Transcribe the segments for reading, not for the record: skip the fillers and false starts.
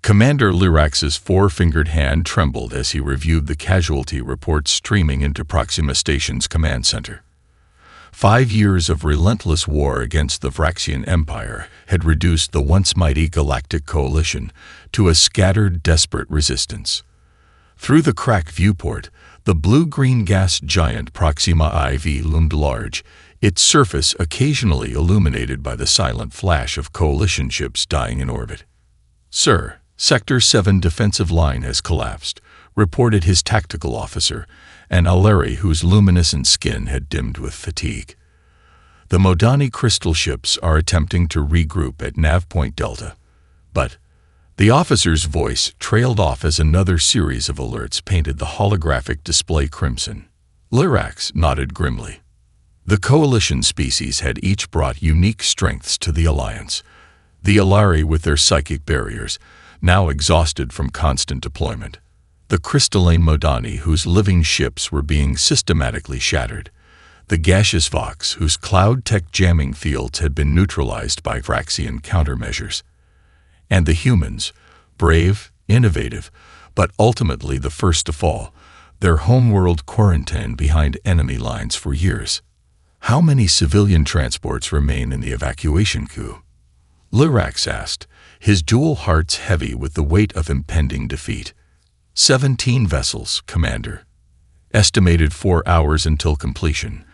Commander Lyrax's four-fingered hand trembled as he reviewed the casualty reports streaming into Proxima Station's command center. 5 years of relentless war against the Vraxian Empire had reduced the once mighty Galactic coalition to a scattered, desperate resistance. Through the cracked viewport, the blue-green gas giant Proxima IV loomed large, its surface occasionally illuminated by the silent flash of coalition ships dying in orbit. "Sir, Sector 7 defensive line has collapsed," reported his tactical officer, an Aleri whose luminescent skin had dimmed with fatigue. "The Modani crystal ships are attempting to regroup at Nav Point Delta." But the officer's voice trailed off as another series of alerts painted the holographic display crimson. Lyrax nodded grimly. The coalition species had each brought unique strengths to the Alliance. The Aleri with their psychic barriers, now exhausted from constant deployment. The crystalline Modani whose living ships were being systematically shattered. The gaseous Vox whose cloud tech jamming fields had been neutralized by Vraxian countermeasures. And the humans, brave, innovative, but ultimately the first to fall, their homeworld quarantined behind enemy lines for years. "How many civilian transports remain in the evacuation queue?" Lyrax asked, his dual hearts heavy with the weight of impending defeat. 17 vessels, Commander. Estimated 4 hours until completion,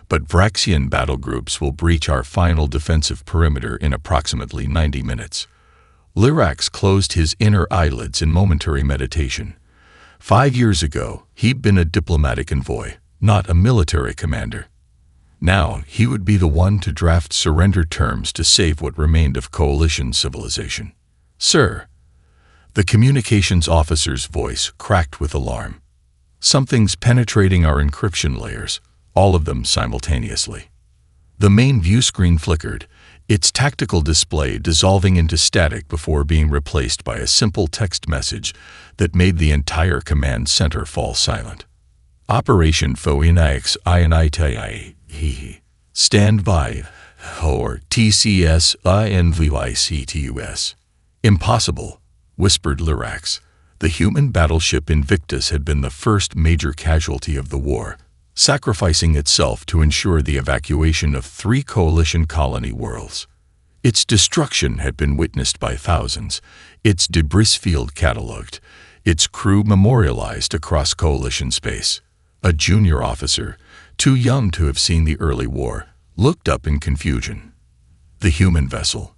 but Vraxian battle groups will breach our final defensive perimeter in approximately 90 minutes. Lyrax closed his inner eyelids in momentary meditation. 5 years ago, he'd been a diplomatic envoy, not a military commander. Now, he would be the one to draft surrender terms to save what remained of coalition civilization. "Sir," the communications officer's voice cracked with alarm. "Something's penetrating our encryption layers, all of them simultaneously." The main view screen flickered, its tactical display dissolving into static before being replaced by a simple text message that made the entire command center fall silent. "Operation Phoenix INITI. Stand by, or TCS INVYCTUS. Impossible," whispered Lyrax. The human battleship Invictus had been the first major casualty of the war, sacrificing itself to ensure the evacuation of 3 coalition colony worlds. Its destruction had been witnessed by thousands, its debris field catalogued, its crew memorialized across coalition space. A junior officer, too young to have seen the early war, looked up in confusion. The human vessel.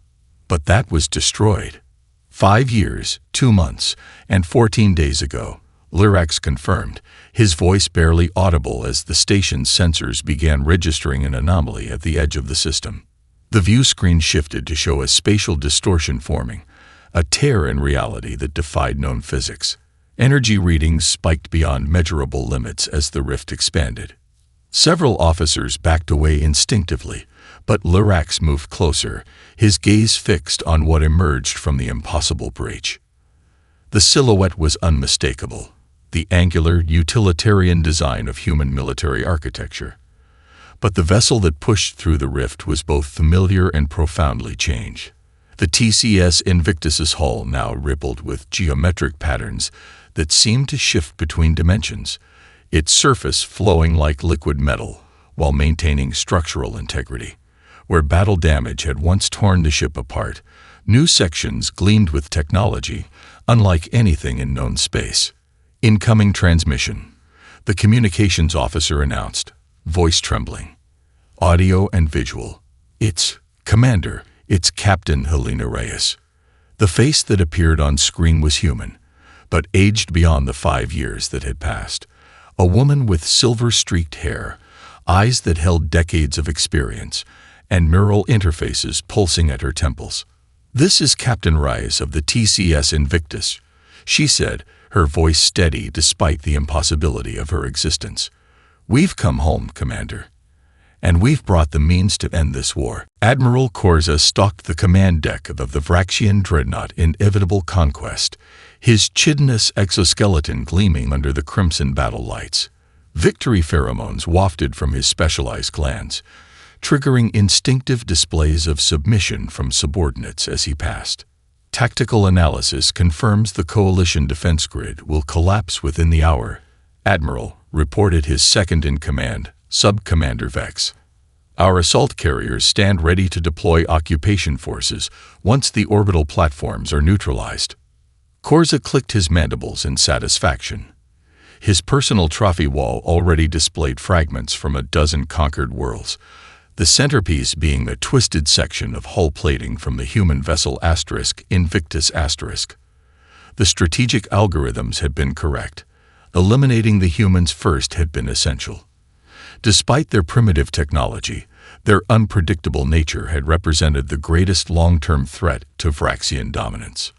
But that was destroyed. 5 years, 2 months, and 14 days ago, Lyrax confirmed, his voice barely audible as the station's sensors began registering an anomaly at the edge of the system. The view screen shifted to show a spatial distortion forming, a tear in reality that defied known physics. Energy readings spiked beyond measurable limits as the rift expanded. Several officers backed away instinctively, but Lyrax moved closer, his gaze fixed on what emerged from the impossible breach. The silhouette was unmistakable, the angular, utilitarian design of human military architecture. But the vessel that pushed through the rift was both familiar and profoundly changed. The TCS Invictus's hull now rippled with geometric patterns that seemed to shift between dimensions, its surface flowing like liquid metal while maintaining structural integrity. Where battle damage had once torn the ship apart, new sections gleamed with technology unlike anything in known space. "Incoming transmission," the communications officer announced, voice trembling. "Audio and visual. It's Commander, it's Captain Helena Reyes." The face that appeared on screen was human, but aged beyond the 5 years that had passed. A woman with silver-streaked hair, eyes that held decades of experience, and neural interfaces pulsing at her temples. "This is Captain Reyes of the TCS Invictus," she said, her voice steady despite the impossibility of her existence. "We've come home, Commander. And we've brought the means to end this war." Admiral Korza stalked the command deck of the Vraxian dreadnought Inevitable Conquest, his chitinous exoskeleton gleaming under the crimson battle lights. Victory pheromones wafted from his specialized glands, triggering instinctive displays of submission from subordinates as he passed. Tactical analysis confirms the coalition defense grid will collapse within the hour, Admiral reported his second-in-command, Sub-Commander Vex. Our assault carriers stand ready to deploy occupation forces once the orbital platforms are neutralized. Korza clicked his mandibles in satisfaction. His personal trophy wall already displayed fragments from a dozen conquered worlds, the centerpiece being a twisted section of hull plating from the human vessel Invictus *. The strategic algorithms had been correct. Eliminating the humans first had been essential. Despite their primitive technology, their unpredictable nature had represented the greatest long-term threat to Vraxian dominance.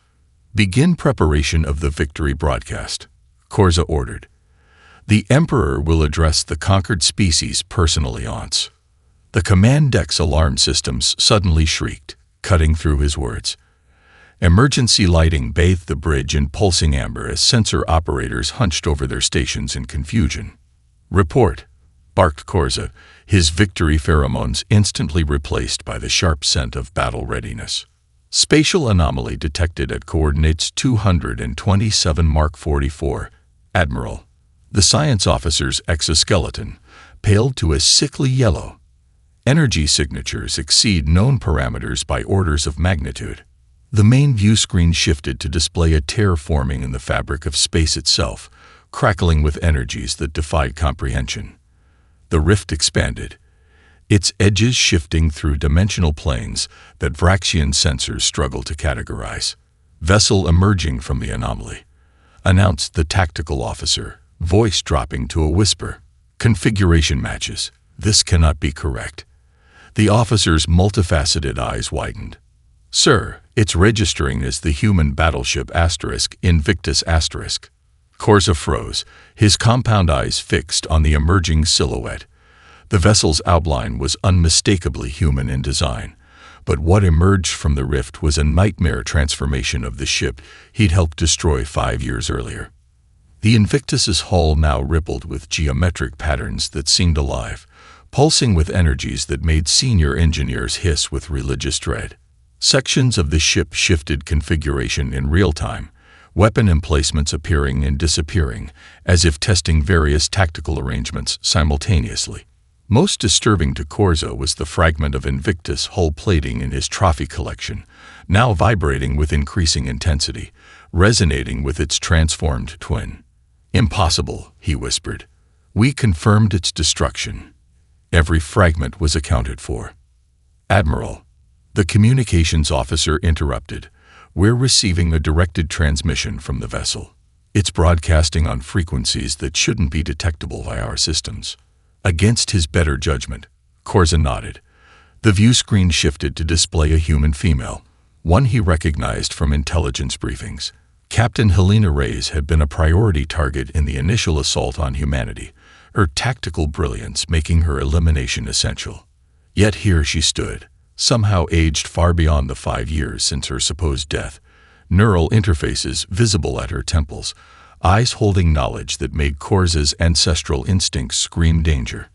Begin preparation of the victory broadcast, Korza ordered. The Emperor will address the conquered species personally once. The command deck's alarm systems suddenly shrieked, cutting through his words. Emergency lighting bathed the bridge in pulsing amber as sensor operators hunched over their stations in confusion. Report, barked Korza, his victory pheromones instantly replaced by the sharp scent of battle readiness. Spatial anomaly detected at coordinates 227 Mark 44, Admiral. The science officer's exoskeleton paled to a sickly yellow. Energy signatures exceed known parameters by orders of magnitude. The main view screen shifted to display a tear forming in the fabric of space itself, crackling with energies that defied comprehension. The rift expanded, its edges shifting through dimensional planes that Vraxian sensors struggled to categorize. Vessel emerging from the anomaly, announced the tactical officer, voice dropping to a whisper. Configuration matches. This cannot be correct. The officer's multifaceted eyes widened. Sir, it's registering as the human battleship Invictus *. Korza froze, his compound eyes fixed on the emerging silhouette. The vessel's outline was unmistakably human in design, but what emerged from the rift was a nightmare transformation of the ship he'd helped destroy 5 years earlier. The Invictus's hull now rippled with geometric patterns that seemed alive, pulsing with energies that made senior engineers hiss with religious dread. Sections of the ship shifted configuration in real time, weapon emplacements appearing and disappearing, as if testing various tactical arrangements simultaneously. Most disturbing to Korza was the fragment of Invictus hull plating in his trophy collection, now vibrating with increasing intensity, resonating with its transformed twin. Impossible, he whispered. We confirmed its destruction. Every fragment was accounted for. Admiral, the communications officer interrupted. We're receiving a directed transmission from the vessel. It's broadcasting on frequencies that shouldn't be detectable by our systems. Against his better judgment, Korza nodded. The view screen shifted to display a human female, one he recognized from intelligence briefings. Captain Helena Reyes had been a priority target in the initial assault on humanity, her tactical brilliance making her elimination essential. Yet here she stood, somehow aged far beyond the 5 years since her supposed death, neural interfaces visible at her temples, eyes holding knowledge that made Korza's ancestral instincts scream danger.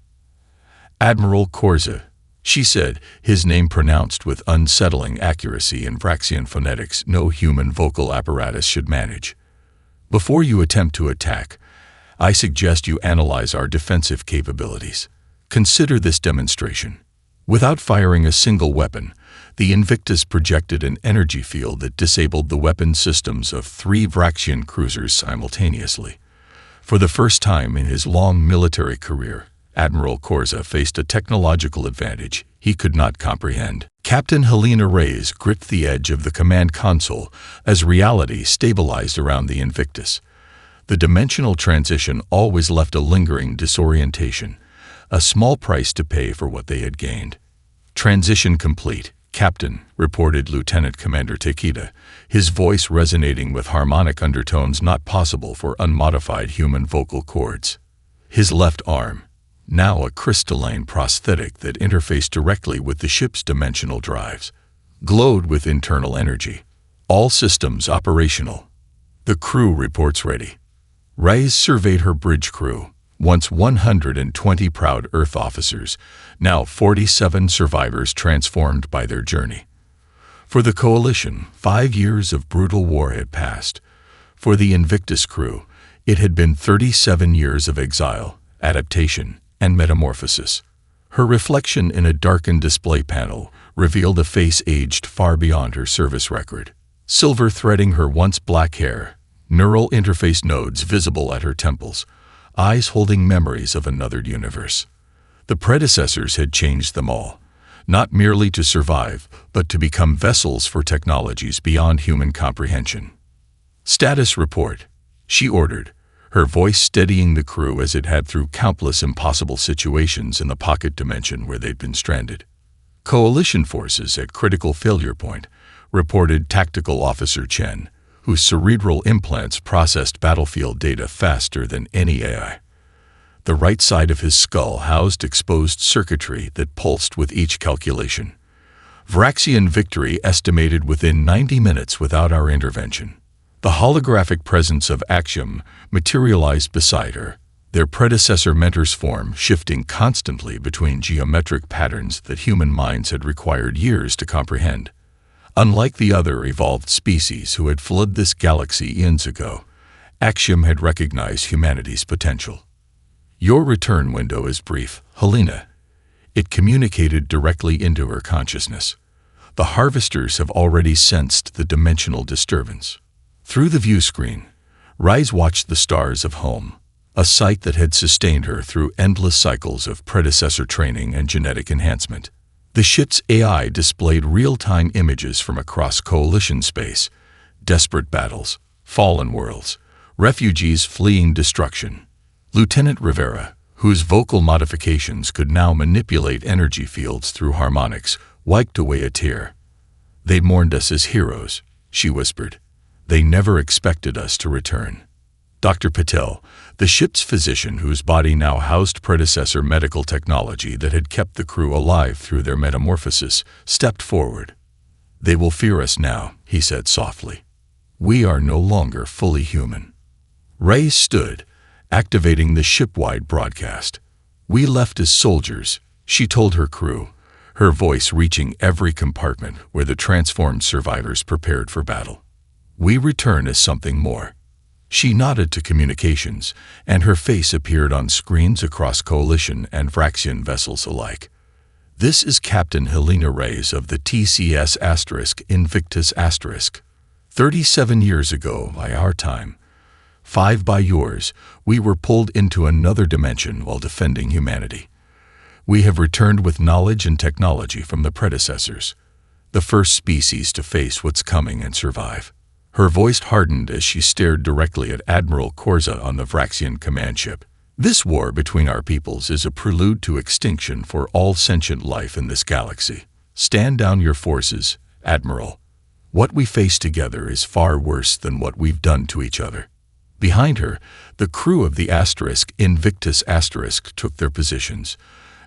Admiral Korza, she said, his name pronounced with unsettling accuracy in Vraxian phonetics no human vocal apparatus should manage. Before you attempt to attack, I suggest you analyze our defensive capabilities. Consider this demonstration. Without firing a single weapon, the Invictus projected an energy field that disabled the weapon systems of 3 Vraxian cruisers simultaneously. For the first time in his long military career, Admiral Korza faced a technological advantage he could not comprehend. Captain Helena Reyes gripped the edge of the command console as reality stabilized around the Invictus. The dimensional transition always left a lingering disorientation, a small price to pay for what they had gained. Transition complete, Captain, reported Lieutenant Commander Takeda, his voice resonating with harmonic undertones not possible for unmodified human vocal cords. His left arm, now a crystalline prosthetic that interfaced directly with the ship's dimensional drives, glowed with internal energy. All systems operational. The crew reports ready. Reyes surveyed her bridge crew, once 120 proud Earth officers, now 47 survivors transformed by their journey. For the Coalition, 5 years of brutal war had passed. For the Invictus crew, it had been 37 years of exile, adaptation, and metamorphosis. Her reflection in a darkened display panel revealed a face aged far beyond her service record. Silver threading her once black hair, neural interface nodes visible at her temples, eyes holding memories of another universe. The predecessors had changed them all, not merely to survive, but to become vessels for technologies beyond human comprehension. "Status report," she ordered, her voice steadying the crew as it had through countless impossible situations in the pocket dimension where they'd been stranded. Coalition forces at critical failure point, reported Tactical Officer Chen, whose cerebral implants processed battlefield data faster than any AI. The right side of his skull housed exposed circuitry that pulsed with each calculation. Vraxian victory estimated within 90 minutes without our intervention. The holographic presence of Axiom materialized beside her, their predecessor mentor's form shifting constantly between geometric patterns that human minds had required years to comprehend. Unlike the other evolved species who had flooded this galaxy eons ago, Axiom had recognized humanity's potential. "Your return window is brief, Helena." It communicated directly into her consciousness. The harvesters have already sensed the dimensional disturbance. Through the view screen, Rise watched the stars of home, a sight that had sustained her through endless cycles of predecessor training and genetic enhancement. The ship's AI displayed real-time images from across Coalition space, desperate battles, fallen worlds, refugees fleeing destruction. Lieutenant Rivera, whose vocal modifications could now manipulate energy fields through harmonics, wiped away a tear. "They mourned us as heroes," she whispered. "They never expected us to return." Dr. Patel, the ship's physician whose body now housed predecessor medical technology that had kept the crew alive through their metamorphosis, stepped forward. "They will fear us now," he said softly. "We are no longer fully human." Ray stood, activating the ship-wide broadcast. "We left as soldiers," she told her crew, her voice reaching every compartment where the transformed survivors prepared for battle. "We return as something more." She nodded to communications, and her face appeared on screens across Coalition and Vraxian vessels alike. "This is Captain Helena Reyes of the TCS Invictus 37 years ago by our time, 5 by yours, we were pulled into another dimension while defending humanity. We have returned with knowledge and technology from the predecessors, the first species to face what's coming and survive." Her voice hardened as she stared directly at Admiral Corza on the Vraxian command ship. "This war between our peoples is a prelude to extinction for all sentient life in this galaxy. Stand down your forces, Admiral. What we face together is far worse than what we've done to each other." Behind her, the crew of the Invictus took their positions,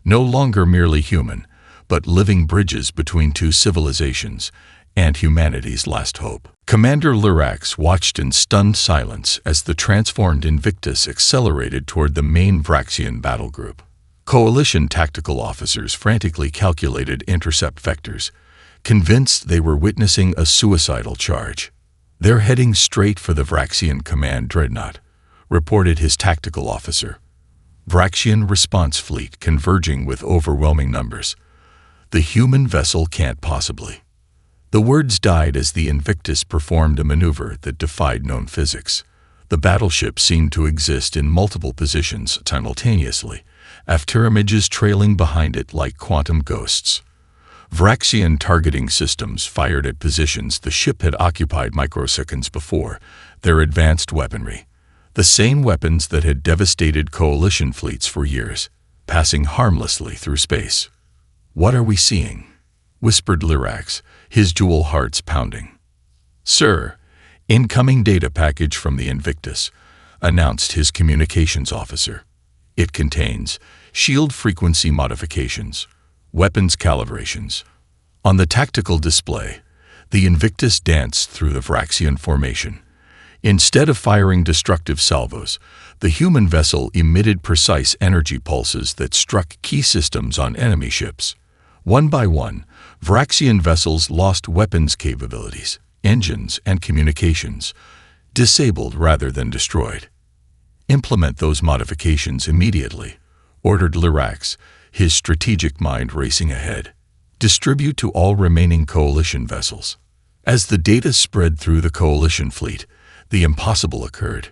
no longer merely human, but living bridges between two civilizations and humanity's last hope. Commander Lyrax watched in stunned silence as the transformed Invictus accelerated toward the main Vraxian battle group. Coalition tactical officers frantically calculated intercept vectors, convinced they were witnessing a suicidal charge. "They're heading straight for the Vraxian command dreadnought," reported his tactical officer. "Vraxian response fleet converging with overwhelming numbers. The human vessel can't possibly." The words died as the Invictus performed a maneuver that defied known physics. The battleship seemed to exist in multiple positions simultaneously, afterimages trailing behind it like quantum ghosts. Vraxian targeting systems fired at positions the ship had occupied microseconds before, their advanced weaponry. The same weapons that had devastated Coalition fleets for years, passing harmlessly through space. "What are we seeing?" whispered Lyrax, his jewel hearts pounding. "Sir, incoming data package from the Invictus," announced his communications officer. "It contains shield frequency modifications, weapons calibrations." On the tactical display, the Invictus danced through the Vraxian formation. Instead of firing destructive salvos, the human vessel emitted precise energy pulses that struck key systems on enemy ships. One by one, Vraxian vessels lost weapons capabilities, engines, and communications, disabled rather than destroyed. Implement those modifications immediately, ordered Lyrax, his strategic mind racing ahead. Distribute to all remaining Coalition vessels. As the data spread through the Coalition fleet, the impossible occurred.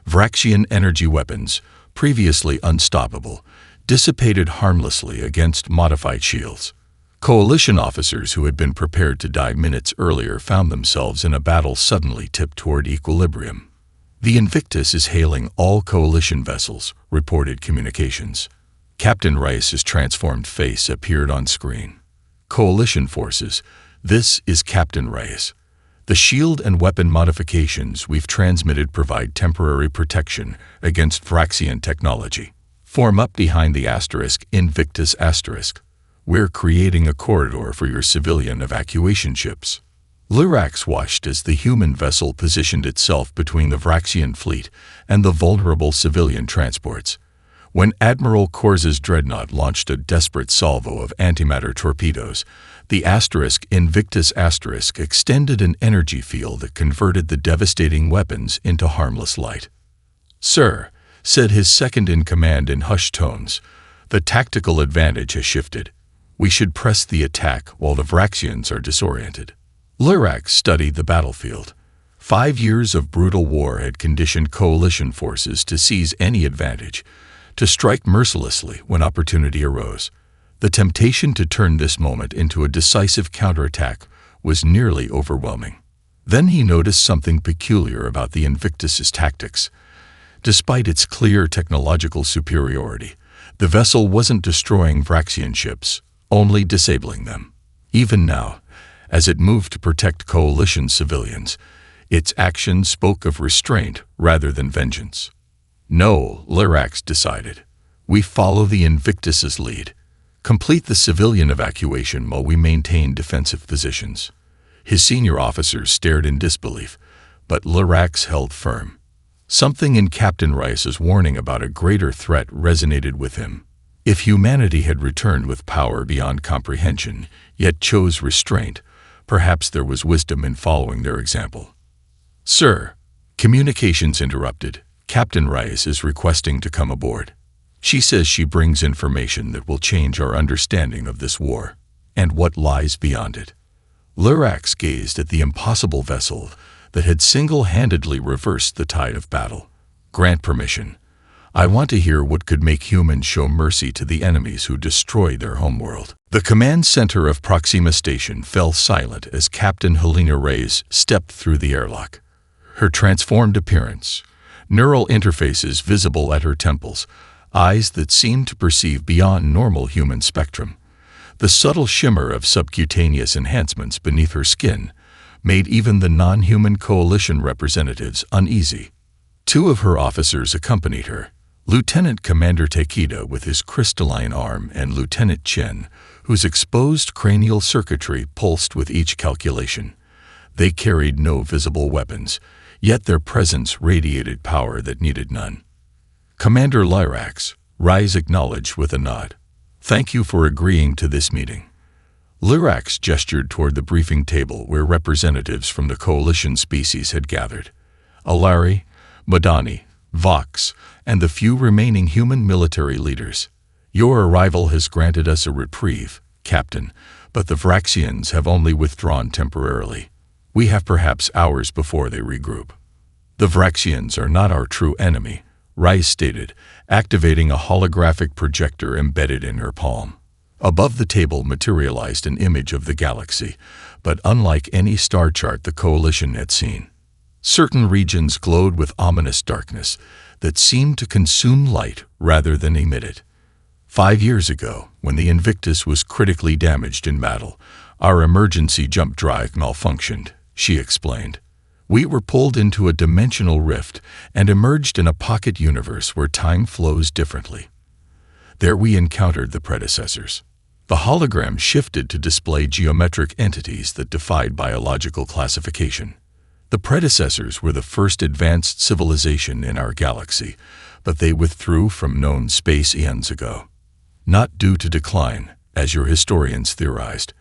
Vraxian energy weapons, previously unstoppable, dissipated harmlessly against modified shields. Coalition officers who had been prepared to die minutes earlier found themselves in a battle suddenly tipped toward equilibrium. The Invictus is hailing all Coalition vessels, reported communications. Captain Rice's transformed face appeared on screen. Coalition forces, this is Captain Rice. The shield and weapon modifications we've transmitted provide temporary protection against Vraxian technology. Form up behind the asterisk Invictus asterisk. We're creating a corridor for your civilian evacuation ships. Lyrax watched as the human vessel positioned itself between the Vraxian fleet and the vulnerable civilian transports. When Admiral Korza's dreadnought launched a desperate salvo of antimatter torpedoes, the asterisk Invictus asterisk extended an energy field that converted the devastating weapons into harmless light. "Sir," said his second-in-command in hushed tones, "the tactical advantage has shifted. We should press the attack while the Vraxians are disoriented." Lyrax studied the battlefield. 5 years of brutal war had conditioned Coalition forces to seize any advantage, to strike mercilessly when opportunity arose. The temptation to turn this moment into a decisive counterattack was nearly overwhelming. Then he noticed something peculiar about the Invictus's tactics. Despite its clear technological superiority, the vessel wasn't destroying Vraxian ships, only disabling them. Even now, as it moved to protect Coalition civilians, its actions spoke of restraint rather than vengeance. "No," Lyrax decided. "We follow the Invictus's lead. Complete the civilian evacuation while we maintain defensive positions." His senior officers stared in disbelief, but Lyrax held firm. Something in Captain Rice's warning about a greater threat resonated with him. If humanity had returned with power beyond comprehension, yet chose restraint, perhaps there was wisdom in following their example. "Sir," communications interrupted. "Captain Rice is requesting to come aboard. She says she brings information that will change our understanding of this war, and what lies beyond it." Lyrax gazed at the impossible vessel that had single-handedly reversed the tide of battle. "Grant permission. I want to hear what could make humans show mercy to the enemies who destroyed their homeworld." The command center of Proxima Station fell silent as Captain Helena Reyes stepped through the airlock. Her transformed appearance, neural interfaces visible at her temples, eyes that seemed to perceive beyond normal human spectrum, the subtle shimmer of subcutaneous enhancements beneath her skin, made even the non-human Coalition representatives uneasy. 2 of her officers accompanied her, Lieutenant Commander Takeda with his crystalline arm and Lieutenant Chen, whose exposed cranial circuitry pulsed with each calculation. They carried no visible weapons, yet their presence radiated power that needed none. "Commander Lyrax," Rise acknowledged with a nod. "Thank you for agreeing to this meeting." Lyrax gestured toward the briefing table where representatives from the Coalition species had gathered. Alari, Madani, Vox, and the few remaining human military leaders. "Your arrival has granted us a reprieve, Captain, but the Vraxians have only withdrawn temporarily. We have perhaps hours before they regroup." "The Vraxians are not our true enemy," Rice stated, activating a holographic projector embedded in her palm. Above the table materialized an image of the galaxy, but unlike any star chart the Coalition had seen. Certain regions glowed with ominous darkness that seemed to consume light rather than emit it. 5 years ago, when the Invictus was critically damaged in battle, our emergency jump drive malfunctioned, she explained. We were pulled into a dimensional rift and emerged in a pocket universe where time flows differently. There we encountered the predecessors. The hologram shifted to display geometric entities that defied biological classification. The predecessors were the first advanced civilization in our galaxy, but they withdrew from known space eons ago. Not due to decline, as your historians theorized,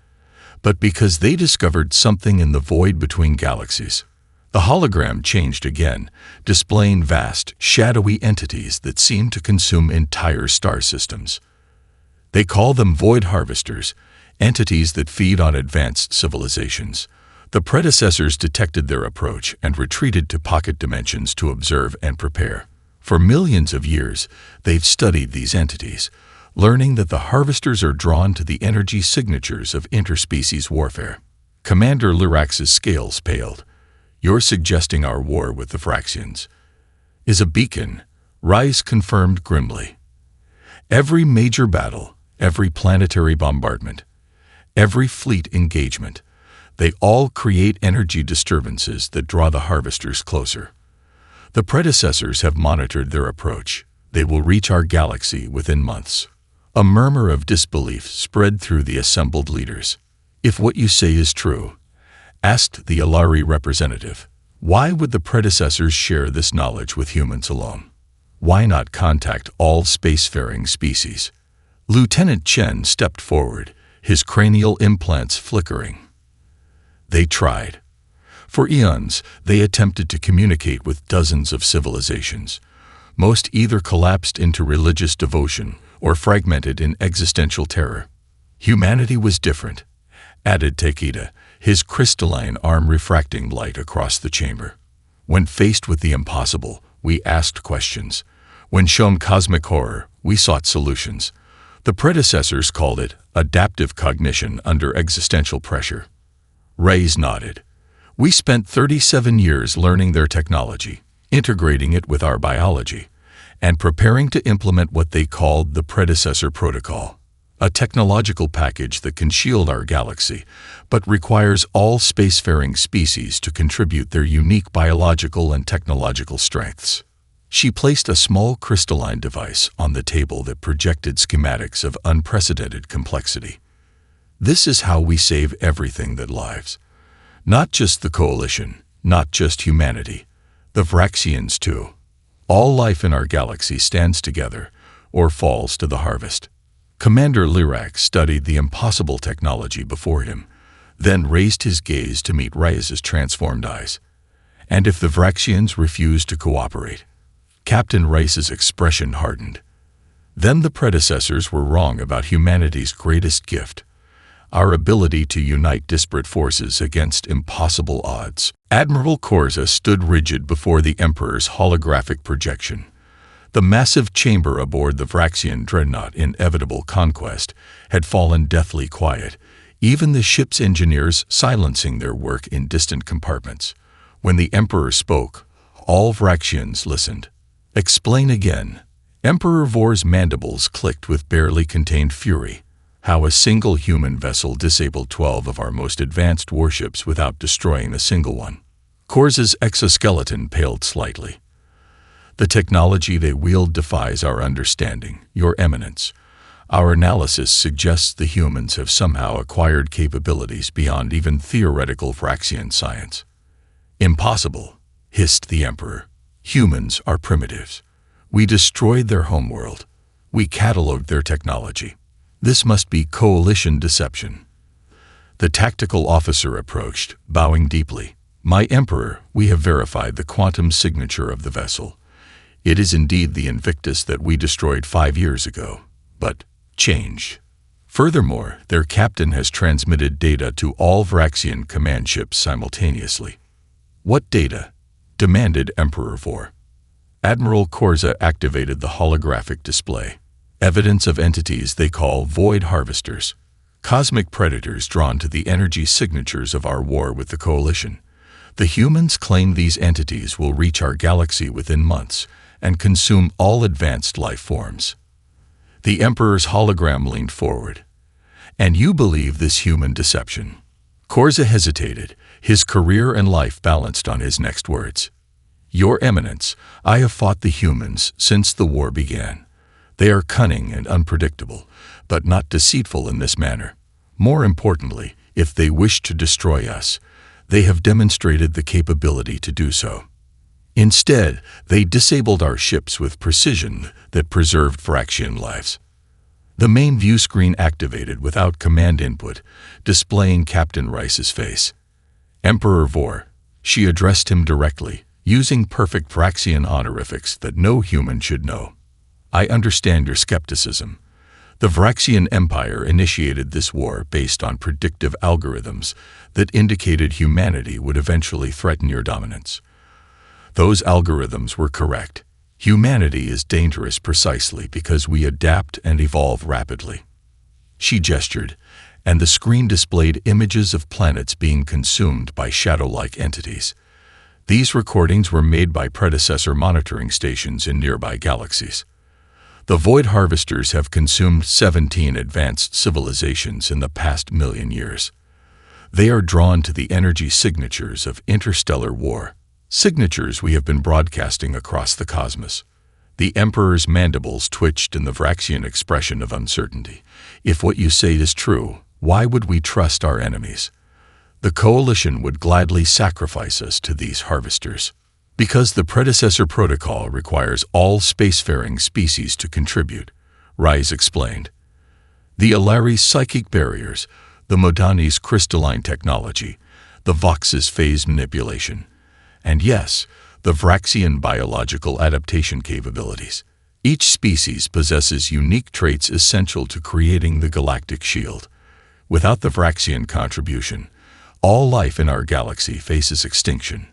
but because they discovered something in the void between galaxies. The hologram changed again, displaying vast, shadowy entities that seemed to consume entire star systems. They call them void harvesters, entities that feed on advanced civilizations. The predecessors detected their approach and retreated to pocket dimensions to observe and prepare. For millions of years, they've studied these entities, learning that the harvesters are drawn to the energy signatures of interspecies warfare. Commander Lyrax's scales paled. "You're suggesting our war with the Vraxians is a beacon," Rice confirmed grimly. "Every major battle, every planetary bombardment, every fleet engagement, they all create energy disturbances that draw the harvesters closer. The predecessors have monitored their approach. They will reach our galaxy within months." A murmur of disbelief spread through the assembled leaders. "If what you say is true," asked the Alari representative, "why would the predecessors share this knowledge with humans alone? Why not contact all spacefaring species?" Lieutenant Chen stepped forward, his cranial implants flickering. "They tried. For eons, they attempted to communicate with dozens of civilizations. Most either collapsed into religious devotion or fragmented in existential terror. Humanity was different," added Takeda, his crystalline arm refracting light across the chamber. "When faced with the impossible, we asked questions. When shown cosmic horror, we sought solutions. The predecessors called it adaptive cognition under existential pressure." Reyes nodded. "We spent 37 years learning their technology, integrating it with our biology, and preparing to implement what they called the predecessor protocol, a technological package that can shield our galaxy, but requires all spacefaring species to contribute their unique biological and technological strengths." She placed a small crystalline device on the table that projected schematics of unprecedented complexity. "This is how we save everything that lives. Not just the Coalition, not just humanity, the Vraxians too. All life in our galaxy stands together or falls to the harvest." Commander Lyrax studied the impossible technology before him, then raised his gaze to meet Reyes's transformed eyes. "And if the Vraxians refuse to cooperate?" Captain Reyes's expression hardened. "Then the predecessors were wrong about humanity's greatest gift, our ability to unite disparate forces against impossible odds." Admiral Corza stood rigid before the Emperor's holographic projection. The massive chamber aboard the Vraxian dreadnought Inevitable Conquest had fallen deathly quiet, even the ship's engineers silencing their work in distant compartments. When the Emperor spoke, all Vraxians listened. "Explain again." Emperor Vor's mandibles clicked with barely contained fury. "How a single human vessel disabled 12 of our most advanced warships without destroying a single one." Corza's exoskeleton paled slightly. "The technology they wield defies our understanding, Your Eminence. Our analysis suggests the humans have somehow acquired capabilities beyond even theoretical Vraxian science." "Impossible," hissed the Emperor. "Humans are primitives. We destroyed their homeworld. We catalogued their technology. This must be Coalition deception." The tactical officer approached, bowing deeply. "My Emperor, we have verified the quantum signature of the vessel. It is indeed the Invictus that we destroyed 5 years ago, but changed. Furthermore, their captain has transmitted data to all Vraxian command ships simultaneously." "What data?" demanded Emperor Vor. Admiral Corza activated the holographic display. "Evidence of entities they call void harvesters, cosmic predators drawn to the energy signatures of our war with the Coalition. The humans claim these entities will reach our galaxy within months and consume all advanced life forms." The Emperor's hologram leaned forward. "And you believe this human deception?" Corza hesitated, his career and life balanced on his next words. "Your Eminence, I have fought the humans since the war began. They are cunning and unpredictable, but not deceitful in this manner. More importantly, if they wish to destroy us, they have demonstrated the capability to do so. Instead, they disabled our ships with precision that preserved Vraxian lives." The main view screen activated without command input, displaying Captain Rice's face. Emperor Vor, she addressed him directly, using perfect Vraxian honorifics that no human should know. I understand your skepticism. The Vraxian Empire initiated this war based on predictive algorithms that indicated humanity would eventually threaten your dominance. Those algorithms were correct. Humanity is dangerous precisely because we adapt and evolve rapidly. She gestured, and the screen displayed images of planets being consumed by shadow-like entities. These recordings were made by predecessor monitoring stations in nearby galaxies. The Void Harvesters have consumed 17 advanced civilizations in the past million years. They are drawn to the energy signatures of interstellar war, signatures we have been broadcasting across the cosmos. The Emperor's mandibles twitched in the Vraxian expression of uncertainty. If what you say is true, why would we trust our enemies? The Coalition would gladly sacrifice us to these harvesters. Because the predecessor protocol requires all spacefaring species to contribute, Rise explained. The Alari's psychic barriers, the Modani's crystalline technology, the Vox's phase manipulation, and yes, the Vraxian biological adaptation capabilities. Each species possesses unique traits essential to creating the galactic shield. Without the Vraxian contribution, all life in our galaxy faces extinction.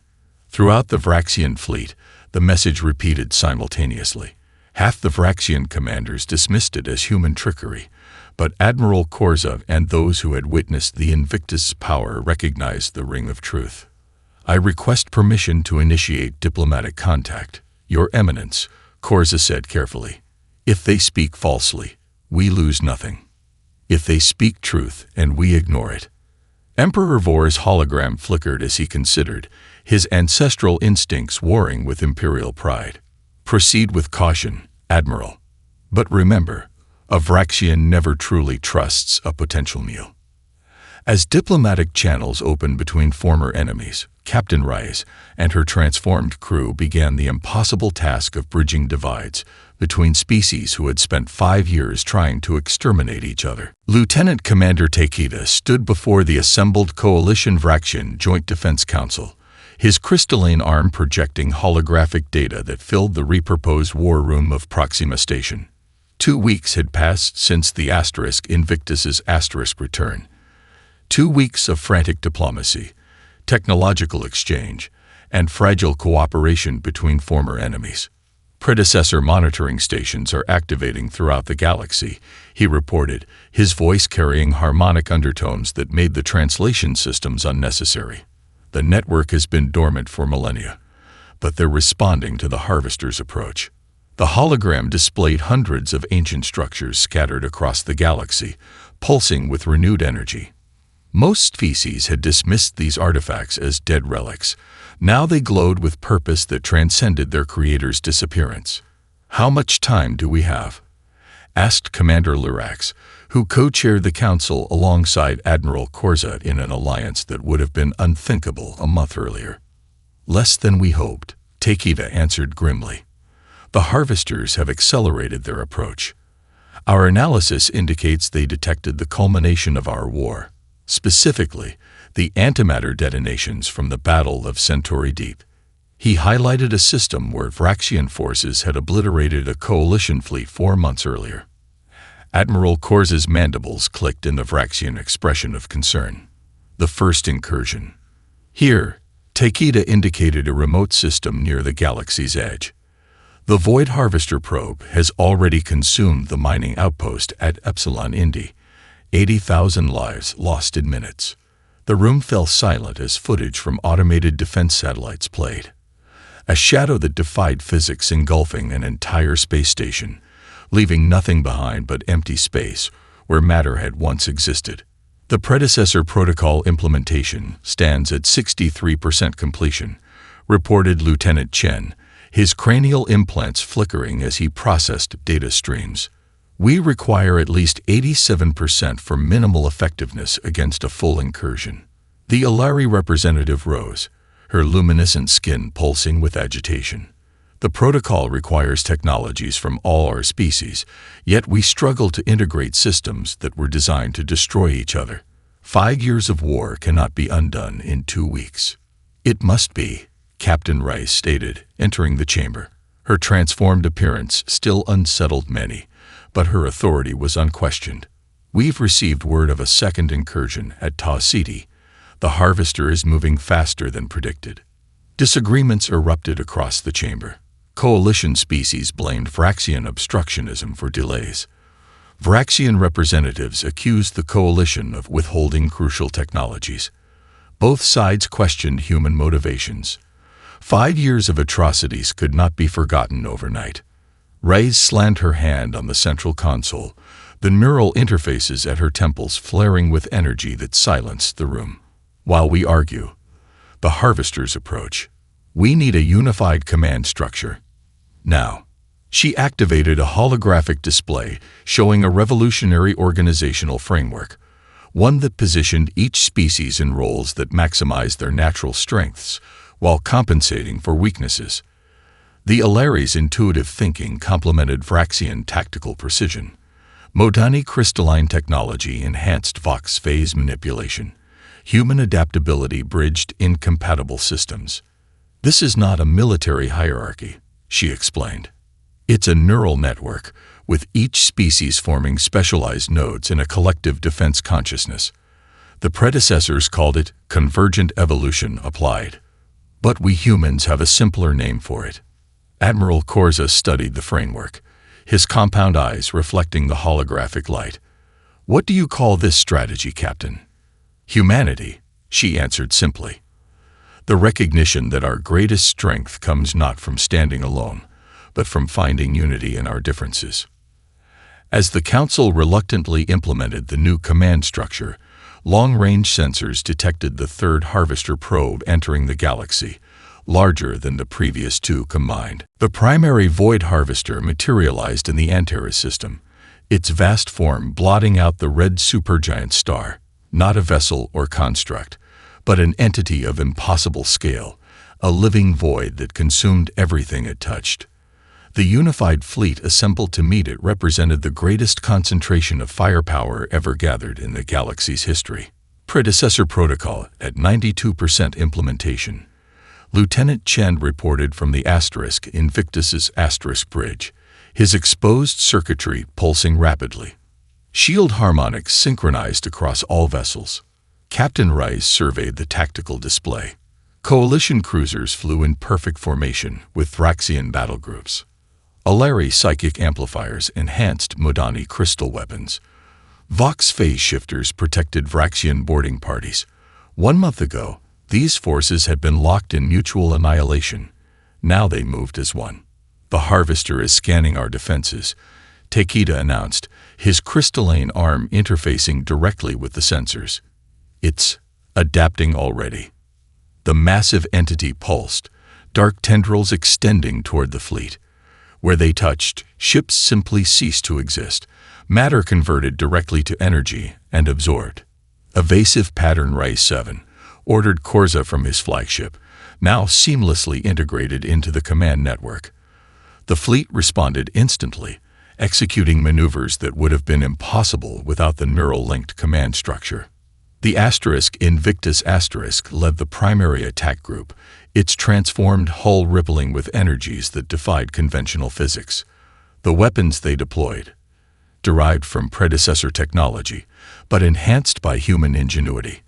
Throughout the Vraxian fleet, the message repeated simultaneously. Half the Vraxian commanders dismissed it as human trickery, but Admiral Korza and those who had witnessed the Invictus' power recognized the ring of truth. I request permission to initiate diplomatic contact, Your Eminence, Korza said carefully. If they speak falsely, we lose nothing. If they speak truth and we ignore it. Emperor Vor's hologram flickered as he considered, his ancestral instincts warring with imperial pride. Proceed with caution, Admiral. But remember, a Vraxian never truly trusts a potential meal. As diplomatic channels opened between former enemies, Captain Rice and her transformed crew began the impossible task of bridging divides between species who had spent 5 years trying to exterminate each other. Lieutenant Commander Takeda stood before the assembled Coalition Vraxian Joint Defense Council, his crystalline arm projecting holographic data that filled the repurposed war room of Proxima Station. 2 weeks had passed since the Invictus's return. 2 weeks of frantic diplomacy, technological exchange, and fragile cooperation between former enemies. Predecessor monitoring stations are activating throughout the galaxy, he reported, his voice carrying harmonic undertones that made the translation systems unnecessary. The network has been dormant for millennia, but they're responding to the Harvester's approach. The hologram displayed hundreds of ancient structures scattered across the galaxy, pulsing with renewed energy. Most species had dismissed these artifacts as dead relics. Now they glowed with purpose that transcended their creator's disappearance. How much time do we have? Asked Commander Lurax, who co-chaired the council alongside Admiral Korza in an alliance that would have been unthinkable a month earlier. Less than we hoped, Takeda answered grimly. The Harvesters have accelerated their approach. Our analysis indicates they detected the culmination of our war. Specifically, the antimatter detonations from the Battle of Centauri Deep. He highlighted a system where Vraxian forces had obliterated a coalition fleet 4 months earlier. Admiral Korza's mandibles clicked in the Vraxian expression of concern. The first incursion. Here, Takeda indicated a remote system near the galaxy's edge. The Void Harvester probe has already consumed the mining outpost at Epsilon Indi. 80,000 lives lost in minutes. The room fell silent as footage from automated defense satellites played. A shadow that defied physics engulfing an entire space station, leaving nothing behind but empty space where matter had once existed. The predecessor protocol implementation stands at 63% completion, reported Lieutenant Chen, his cranial implants flickering as he processed data streams. We require at least 87% for minimal effectiveness against a full incursion. The Alari representative rose, her luminescent skin pulsing with agitation. The protocol requires technologies from all our species, yet we struggle to integrate systems that were designed to destroy each other. 5 years of war cannot be undone in 2 weeks. It must be, Captain Rice stated, entering the chamber. Her transformed appearance still unsettled many, but her authority was unquestioned. We've received word of a second incursion at Ta City. The Harvester is moving faster than predicted. Disagreements erupted across the chamber. Coalition species blamed Vraxian obstructionism for delays. Vraxian representatives accused the coalition of withholding crucial technologies. Both sides questioned human motivations. 5 years of atrocities could not be forgotten overnight. Reyes slammed her hand on the central console, the neural interfaces at her temples flaring with energy that silenced the room. While we argue, the Harvesters approach. We need a unified command structure. Now, she activated a holographic display showing a revolutionary organizational framework, one that positioned each species in roles that maximized their natural strengths while compensating for weaknesses. The Alari's intuitive thinking complemented Vraxian tactical precision. Modani crystalline technology enhanced Vox phase manipulation. Human adaptability bridged incompatible systems. This is not a military hierarchy, she explained. It's a neural network, with each species forming specialized nodes in a collective defense consciousness. The predecessors called it convergent evolution applied. But we humans have a simpler name for it. Admiral Corza studied the framework, his compound eyes reflecting the holographic light. What do you call this strategy, Captain? Humanity, she answered simply. The recognition that our greatest strength comes not from standing alone, but from finding unity in our differences. As the Council reluctantly implemented the new command structure, long-range sensors detected the third Harvester probe entering the galaxy, larger than the previous 2 combined. The primary Void Harvester materialized in the Antares system, its vast form blotting out the red supergiant star, not a vessel or construct, but an entity of impossible scale, a living void that consumed everything it touched. The unified fleet assembled to meet it represented the greatest concentration of firepower ever gathered in the galaxy's history. Predecessor protocol at 92% implementation. Lieutenant Chen reported from the Asterisk Invictus's Asterisk Bridge, his exposed circuitry pulsing rapidly. Shield harmonics synchronized across all vessels. Captain Rice surveyed the tactical display. Coalition cruisers flew in perfect formation with Vraxian battle groups. Alari psychic amplifiers enhanced Modani crystal weapons. Vox phase shifters protected Vraxian boarding parties. 1 month ago, these forces had been locked in mutual annihilation. Now they moved as one. The Harvester is scanning our defenses, Takeda announced, his crystalline arm interfacing directly with the sensors. It's adapting already. The massive entity pulsed, dark tendrils extending toward the fleet. Where they touched, ships simply ceased to exist, matter converted directly to energy and absorbed. Evasive pattern Rice 7 ordered Corza from his flagship, now seamlessly integrated into the command network. The fleet responded instantly, executing maneuvers that would have been impossible without the neural-linked command structure. The Asterisk Invictus Asterisk led the primary attack group, its transformed hull rippling with energies that defied conventional physics. The weapons they deployed, derived from predecessor technology, but enhanced by human ingenuity,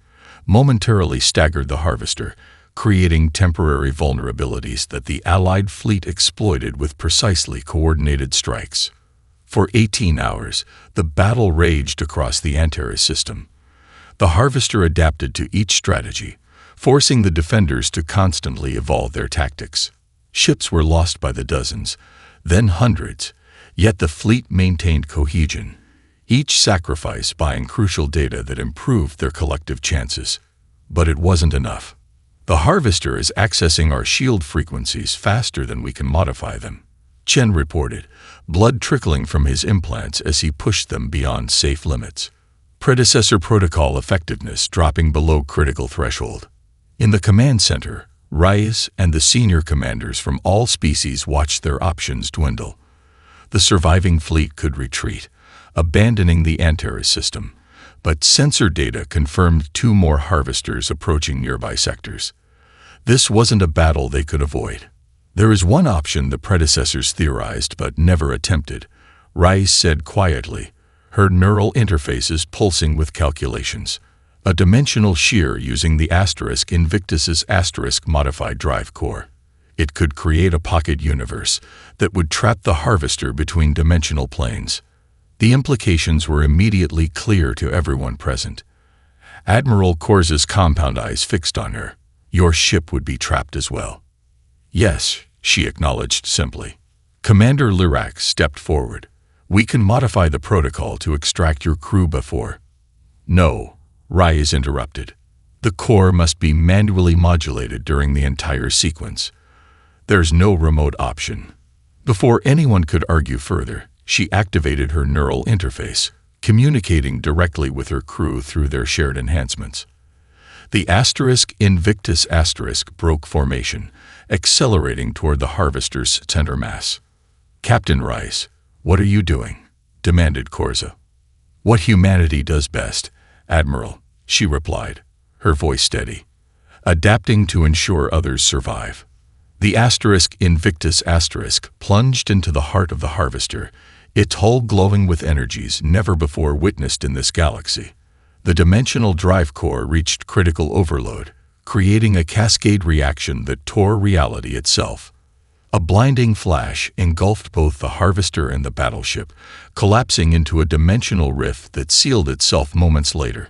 momentarily staggered the Harvester, creating temporary vulnerabilities that the Allied fleet exploited with precisely coordinated strikes. For 18 hours, the battle raged across the Antares system. The Harvester adapted to each strategy, forcing the defenders to constantly evolve their tactics. Ships were lost by the dozens, then hundreds, yet the fleet maintained cohesion, each sacrifice buying crucial data that improved their collective chances. But it wasn't enough. The Harvester is accessing our shield frequencies faster than we can modify them, Chen reported, blood trickling from his implants as he pushed them beyond safe limits. Predecessor protocol effectiveness dropping below critical threshold. In the command center, Reyes and the senior commanders from all species watched their options dwindle. The surviving fleet could retreat, abandoning the Antares system, but sensor data confirmed 2 more harvesters approaching nearby sectors. This wasn't a battle they could avoid. There is one option the predecessors theorized but never attempted, Reyes said quietly, her neural interfaces pulsing with calculations. A dimensional shear using the Invictus's modified drive core. It could create a pocket universe that would trap the harvester between dimensional planes. The implications were immediately clear to everyone present. Admiral Corza's compound eyes fixed on her. Your ship would be trapped as well. Yes, she acknowledged simply. Commander Lyrax stepped forward. We can modify the protocol to extract your crew before. No, Reyes interrupted. The core must be manually modulated during the entire sequence. There's no remote option. Before anyone could argue further, she activated her neural interface, communicating directly with her crew through their shared enhancements. The Invictus broke formation, accelerating toward the harvester's center mass. Captain Reyes, what are you doing? Demanded Corza. What humanity does best, Admiral, she replied, her voice steady. Adapting to ensure others survive. The Invictus plunged into the heart of the harvester, its hull glowing with energies never before witnessed in this galaxy. The dimensional drive core reached critical overload, creating a cascade reaction that tore reality itself. A blinding flash engulfed both the harvester and the battleship, collapsing into a dimensional rift that sealed itself moments later.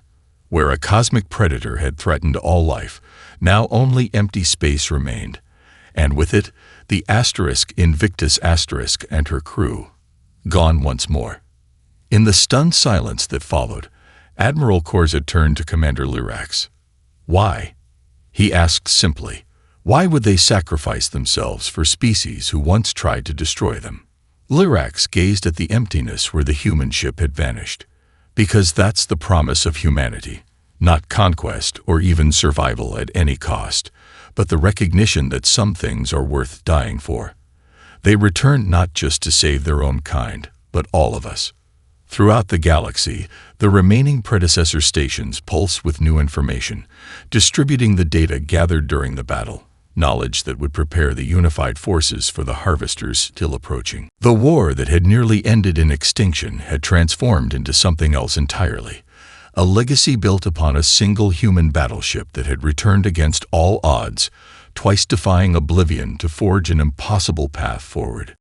Where a cosmic predator had threatened all life, now only empty space remained, and with it, the Invictus and her crew, gone once more. In the stunned silence that followed, Admiral Corza turned to Commander Lyrax. Why? He asked simply. Why would they sacrifice themselves for species who once tried to destroy them? Lyrax gazed at the emptiness where the human ship had vanished. Because that's the promise of humanity. Not conquest or even survival at any cost, but the recognition that some things are worth dying for. They returned not just to save their own kind, but all of us. Throughout the galaxy, the remaining predecessor stations pulse with new information, distributing the data gathered during the battle, knowledge that would prepare the unified forces for the harvesters still approaching. The war that had nearly ended in extinction had transformed into something else entirely, a legacy built upon a single human battleship that had returned against all odds, twice defying oblivion to forge an impossible path forward.